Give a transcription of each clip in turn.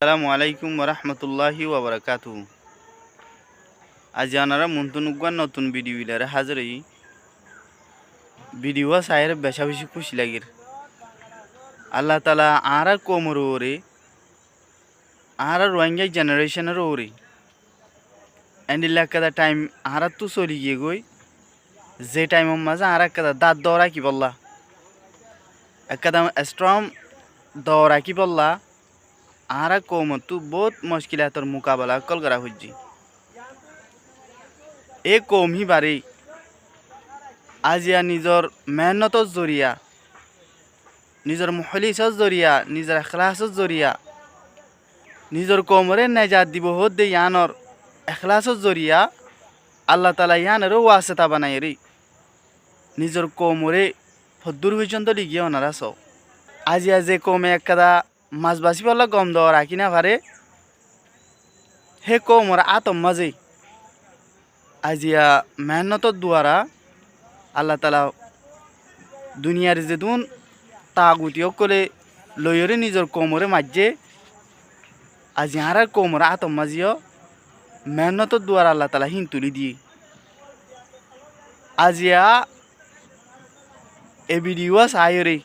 আসসালামু আলাইকুম ওরহমতুল্লাহি ওবরাকাতু। আজ আনারা মন্তুনুগান নতুন ভিডিও ইলারে হাজির ভিডিও সায়ের বেশা বেশি খুশি লাগির। আল্লাহ তালা আরা কোমর ওরে আরা রোহিঙ্গা জেনারেশনের ওরে এন্ডিল্লা কাদা টাইম আরা তো চলি গিয়ে গই যে টাইমের মাঝে আরা কাদা দাঁত দৌড়া কি বললা একদম স্ট্রং দৌড়া কি বললা আরা কোমর তু বহুত মুশকিলাতর মোকাবেলা কল করা হজ্জি এ কম হি বারে আজিয়া নিজর মেহনতর জরিয়া নিজর মুখলিসর জরিয়া নিজর এখলাসর জরিয়া নিজর কোমরে নেজাত দিব হদ দে ইয়ানর এখলাসর জরিয়া আল্লাহ তালা ইয়ানেরও ওয়াসেতা বানাই রে নিজর কোমরে হদ্দুর পর্যন্ত লিগিয়ে ওনারা সব আজিয়া যে কমে একদা মাছ বাসি বললা গম দেওয়া রাখি না পারে হে কোমর আতম মাঝে আজিয়া মেহনতর দুয়ারা আল্লাহ তালা দুনিয়ার যে দুন তাগুতিও করে লইরে নিজের কোমরে মাঝে আজ হারার কোমরে আতম মাঝিও মেহনতর দুয়ারা আল্লাহ তালা হিন তুলি দিয়ে আজিয়া এ ভিডিও সায়রে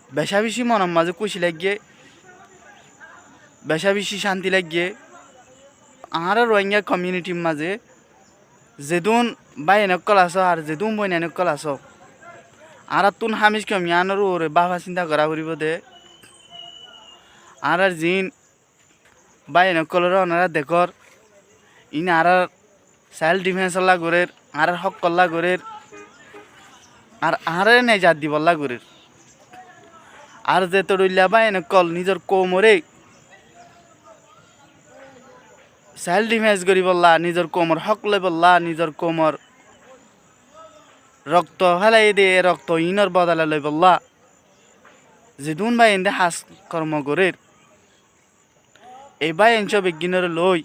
বেশা বেশি মনের মাঝে খুশি লাগিয়ে বেশা বেশি শান্তি লাগিয়ে আর রোহিঙ্গা কমিউনিটির মাঝে যেদুন বাই নকল আস আর যেদুন বই নকল আস আর তুন হামিজ কমিয়ানোর ওরে বাবা চিন্তা করা করিব দে আর জিন বাই নকলর ওনারা দেখর ইন আর চাইল্ড ডিফেন্সল্লা গরের আর হক কল্লা গরের আর নেজাত দিবল্লা গরের আর যে তরুল্লা বাই নকল নিজের কোমরে চাইল্ড ডিফেন্স করি বললা নিজের কোমর হক লই বললা নিজের কোমর রক্ত হেলাই দে রক্ত ইনর বদলা লই বললা যেদুন বাই এনে হাস কর্ম গরের এই বাই এনছ বিজ্ঞানের লই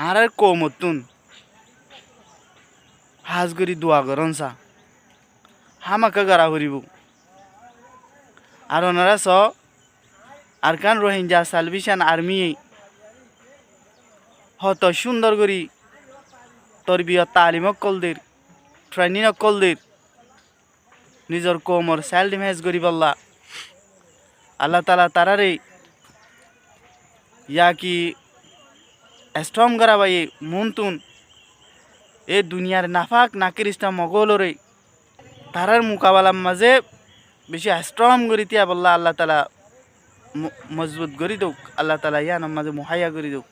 আর কোমতুন হাজ করি দোয়া করন সা হামাকা গড়া করিব আর ওনারা স আরকান রোহিঙ্গা সালভেশন আর্মি হত সুন্দর করি তরবিয়ত তালিম কলদের ট্রেনিং কলদের নিজের কোমর সেল ডিফেন্স করি বললা আল্লাহ তালা তারারে ইয়া কি স্ট্রং করা বাই মনতুন এ দুনিয়ার নাফাক নাকিরিস্তা মগলরে তারার মোকাবেলার মাঝে বেশি স্ট্রং করি তিয়া বললা আল্লাহ তালা মজবুত করি দোক আল্লাহ তালা ইয়ানোর মাঝে মুহাইয়া করি দোক।